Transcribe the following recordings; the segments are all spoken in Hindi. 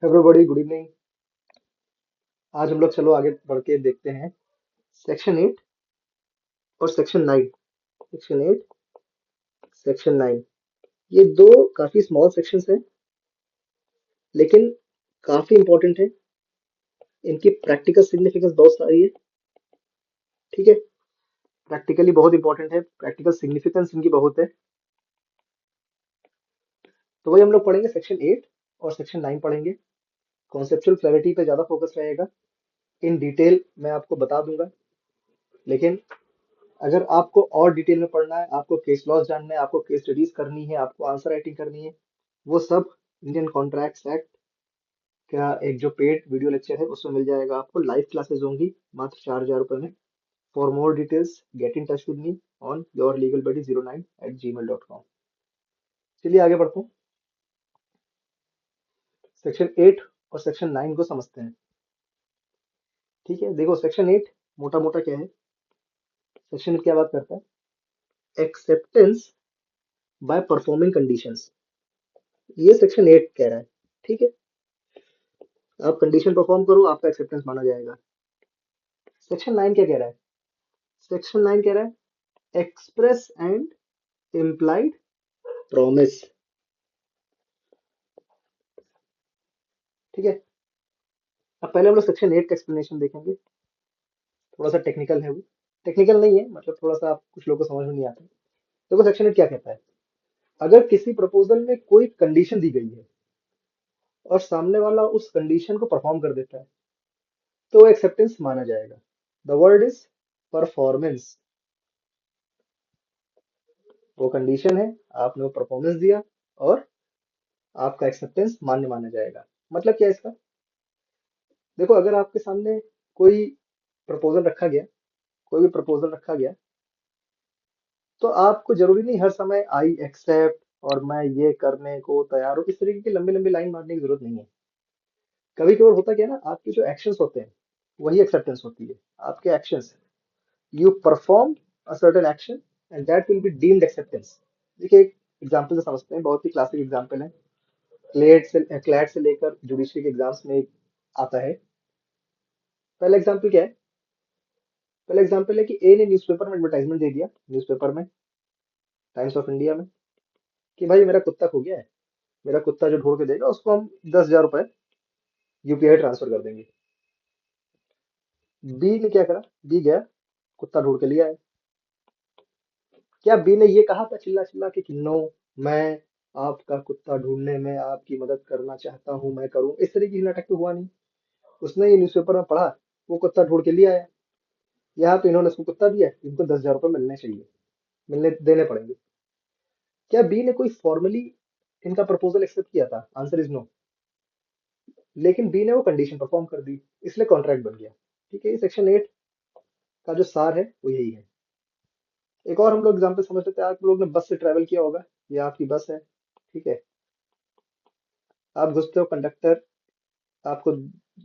Everybody good evening. आज हम लोग चलो आगे बढ़ के देखते हैं सेक्शन 8 और सेक्शन 9। सेक्शन 8, सेक्शन 9, ये दो काफी स्मॉल सेक्शंस हैं लेकिन काफी इंपॉर्टेंट है। इनकी प्रैक्टिकल सिग्निफिकेंस बहुत सारी है। ठीक है, प्रैक्टिकली बहुत इंपॉर्टेंट है, प्रैक्टिकल सिग्निफिकेंस इनकी बहुत है। तो वही हम लोग पढ़ेंगे, सेक्शन 8 और सेक्शन 9 पढ़ेंगे। कॉन्सेप्चुअल क्लैरिटी पे ज्यादा फोकस रहेगा। इन डिटेल मैं आपको बता दूंगा, लेकिन अगर आपको और डिटेल में पढ़ना है, आपको केस लॉस जानना है, आपको केस स्टडीज करनी है, आपको आंसर राइटिंग करनी है, वो सब इंडियन कॉन्ट्रैक्ट्स एक्ट का एक जो पेड वीडियो लेक्चर है उसमें मिल जाएगा। आपको लाइव क्लासेस होंगी मात्र 4,000 रुपये में। For more details get in touch with me on your legal buddy 09@gmail.com। चलिए आगे बढ़ते हैं, सेक्शन 8 और सेक्शन 9 को समझते हैं। ठीक है, देखो सेक्शन 8 मोटा मोटा क्या है। सेक्शन 8 क्या बात करता है? एक्सेप्टेंस बाय परफॉर्मिंग कंडीशंस, ये सेक्शन 8 कह रहा है। ठीक है, आप कंडीशन परफॉर्म करो, आपका एक्सेप्टेंस माना जाएगा। सेक्शन 9 क्या कह रहा है? सेक्शन 9 कह रहा है एक्सप्रेस एंड इम्प्लाइड प्रॉमिस। ठीक है, अब पहले हम लोग सेक्शन 8 का एक्सप्लेनेशन देखेंगे। थोड़ा सा टेक्निकल है, वो टेक्निकल नहीं है, मतलब थोड़ा सा आप कुछ लोगों को समझ में नहीं आता। देखो सेक्शन 8 क्या कहता है। अगर किसी प्रपोजल में कोई कंडीशन दी गई है और सामने वाला उस कंडीशन को परफॉर्म कर देता है तो एक्सेप्टेंस माना जाएगा। The word is performance. वो कंडीशन है, आपने वो परफॉर्मेंस दिया और आपका एक्सेप्टेंस मान्य माना जाएगा। मतलब क्या है इसका? देखो अगर आपके सामने कोई प्रपोजल रखा गया, कोई भी प्रपोजल रखा गया, तो आपको जरूरी नहीं हर समय आई एक्सेप्ट और मैं ये करने को तैयार हूँ, इस तरीके की लंबी लंबी लाइन मारने की जरूरत नहीं है। कभी कभार होता क्या है ना, आपके जो एक्शंस होते हैं वही एक्सेप्टेंस होती है। आपके actions, you perform a certain action and that will be deemed acceptance. देखिए एक एग्जांपल से समझते हैं, बहुत ही क्लासिक एग्जांपल है। क्लैट से लेकर जुडिशरी के एग्जाम्स में एक आता है। पहला एग्जांपल क्या है? पहला एग्जांपल है कि ए ने न्यूज़पेपर में एडवर्टाइजमेंट दे दिया, न्यूज़पेपर में, टाइम्स ऑफ इंडिया में, कि भाई मेरा कुत्ता खो गया है, मेरा कुत्ता जो ढूंढ के देगा उसको हम 10,000 रुपए यूपीआई ट्रांसफर कर देंगे। बी ने क्या करा? बी गया, कुत्ता ढूंढ के लिया है। क्या बी ने ये कहा था चिल्ला चिल्ला के कि नो, मैं आपका कुत्ता ढूंढने में आपकी मदद करना चाहता हूँ, मैं करूँ, इस तरीके की नाटक तो हुआ नहीं। उसने ये न्यूज़पेपर में पढ़ा, वो कुत्ता ढूंढ के लिया है। यहाँ पे इन्होंने उसको कुत्ता दिया, इनको 10,000 रुपये मिलने चाहिए, मिलने देने पड़ेंगे। क्या बी ने कोई फॉर्मली इनका प्रपोजल एक्सेप्ट किया था? Answer is no. लेकिन बी ने वो कंडीशन परफॉर्म कर दी, इसलिए कॉन्ट्रैक्ट बन गया। ठीक है, ये सेक्शन 8 का जो सार है वो यही है। एक और हम लोग एग्जाम्पल समझ लेते हैं। आप लोग ने बस से ट्रैवल किया होगा, ये आपकी बस है। ठीक है, आप घुसते हो, कंडक्टर आपको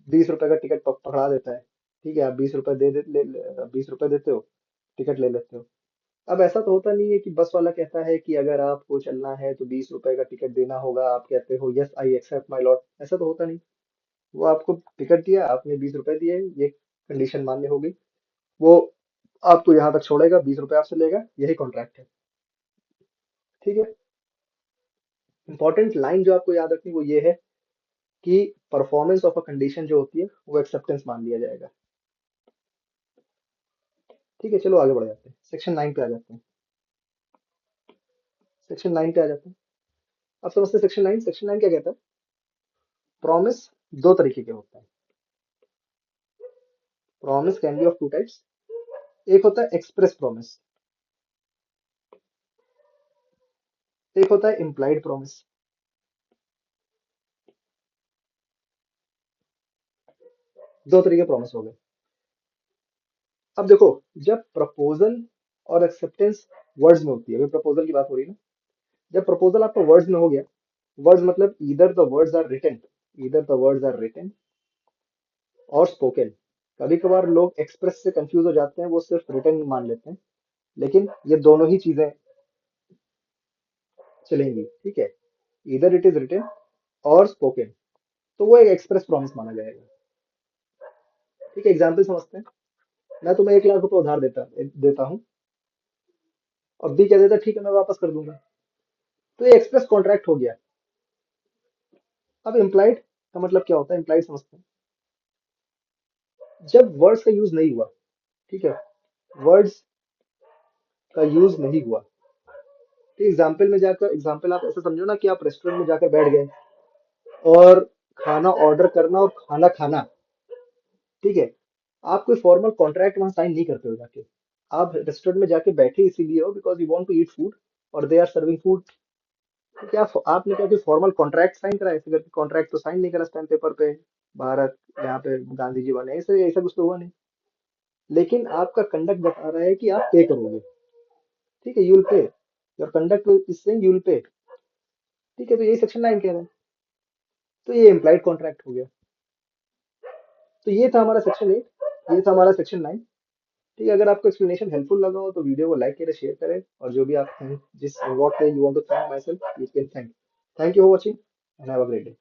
20 रुपए का टिकट पकड़ा देता है। ठीक है, आप 20 रुपए 20 रुपए देते हो, टिकट ले लेते हो। अब ऐसा तो होता नहीं है कि बस वाला कहता है कि अगर आपको चलना है तो 20 रुपए का टिकट देना होगा, आप कहते हो yes I accept my lot. ऐसा तो होता नहीं। वो आपको टिकट दिया, आपने 20 रुपए दिए, ये कंडीशन मान्य हो गई। वो आपको यहाँ तक छोड़ेगा, 20 रुपए आपसे लेगा, यही कॉन्ट्रैक्ट है। ठीक है, इंपॉर्टेंट लाइन जो आपको याद रखनी वो ये है कि परफॉर्मेंस ऑफ अ कंडीशन जो होती है वो एक्सेप्टेंस मान लिया जाएगा। ठीक है, चलो आगे बढ़ जाते हैं, सेक्शन 9 पे आ जाते हैं। सेक्शन 9 पे आ जाते हैं। अब समझते हैं सेक्शन 9। सेक्शन 9 क्या कहता है? प्रॉमिस दो तरीके के होते हैं। Promise can be of two types. एक होता है एक्सप्रेस प्रॉमिस, एक होता है इम्प्लाइड प्रॉमिस। दो तरीके प्रॉमिस हो गए। अब देखो, जब प्रपोजल और एक्सेप्टेंस वर्ड्स में होती है, अभी प्रपोजल की बात हो रही है ना, जब प्रपोजल आपका वर्ड्स में हो गया, वर्ड्स मतलब either the words are written और स्पोकन। कभी कभार लोग एक्सप्रेस से कंफ्यूज हो जाते हैं, वो सिर्फ रिटन मान लेते हैं, लेकिन ये दोनों ही चीजें चलेंगी। ठीक है, इधर इट इज रिटन और स्पोकन। तो वो एक एक्सप्रेस प्रॉमिस माना जाएगा। ठीक है, एग्जाम्पल समझते हैं। मैं तुम्हें 1 लाख रुपए उधार देता देता हूँ, और बी कह देता ठीक है मैं वापस कर दूंगा। तो ये एक्सप्रेस कॉन्ट्रैक्ट हो गया। अब इम्प्लाइड का मतलब क्या होता है, इम्प्लाइड समझते हैं। जब वर्ड्स का यूज नहीं हुआ, ठीक है, वर्ड्स का यूज नहीं हुआ, तो एग्जाम्पल में जाकर, एग्जाम्पल आप ऐसे समझो ना कि आप रेस्टोरेंट में जाकर बैठ गए और खाना ऑर्डर करना और खाना खाना, ठीक है, आप कोई फॉर्मल कॉन्ट्रैक्ट वहां साइन नहीं करते हो जाके। आप रेस्टोरेंट में जाके बैठे इसीलिए हो because you want to eat food और दे आर सर्विंग फूड। तो क्या आपने क्या कोई फॉर्मल कॉन्ट्रैक्ट साइन करा, ऐसे करके कॉन्ट्रैक्ट तो साइन नहीं करा स्टैम्प पेपर पे, भारत यहाँ पे गांधी जी बने, ऐसे ऐसा कुछ तो हुआ नहीं। लेकिन आपका कंडक्ट बता रहा है कि आप पे करोगे। ठीक है, you will pay, your conduct is saying you will pay. ठीक है, तो यही सेक्शन 9 कह रहा है। तो ये इम्प्लाइड कॉन्ट्रैक्ट हो गया। तो ये था हमारा सेक्शन 8, ये था हमारा सेक्शन 9। ठीक है, अगर आपको एक्सप्लेनेशन हेल्पफुल लगा हो तो वीडियो को लाइक करें, शेयर करें, और जो भी आप जिस what way you want to thank myself, you can thank. Thank you for watching and have a great day.